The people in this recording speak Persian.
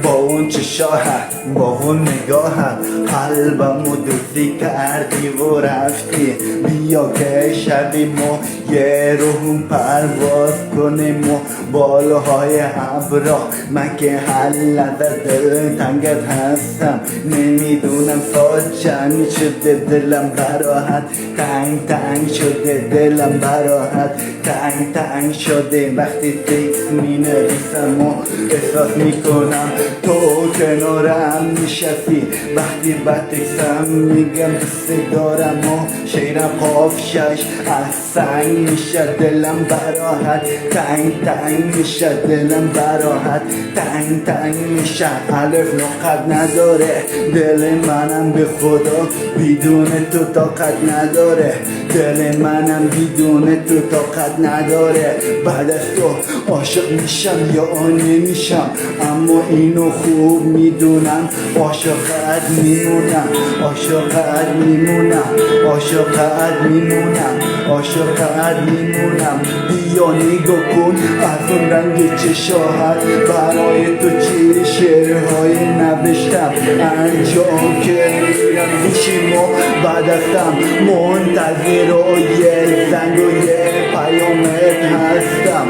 با اون چشاهت با اون نگاهت قلبمو دوزی کردی و رفتی. بیا که شبیم و یه روح پرواز کنیم و بالهای ابرا. من که هر لحظه دلتنگت هستم، نمیدونم ساعت چند شده دلم براحت تنگ تنگ شده دلم براحت تنگ تنگ شده. وقتی تکس می نویسم و احساس میکنم تو کنارم نشستی. وقتی با تکسم میگم دوست دارم و شیرم قافشش از سنگ میشه دلم براحت تنگ تنگ میشه دلم براحت تنگ تنگ میشه. الف نقط نداره دل منم به خدا بدون تو طاقت نداره. دل منم بدون تو طاقت نداره. بعد از تو عاشق میشم یا نمیشم، اما اینو خوب میدونم عاشقت میمونم عاشقت میمونم عاشقت میمونم عاشقت میمونم. بیا نگاه کن از اون رنگ چشاهت، برای تو چه شعرهای نوشتم. انجام که میرم میشیم و بعد ازم منتظر و یه زنگ و یه پیامت هستم.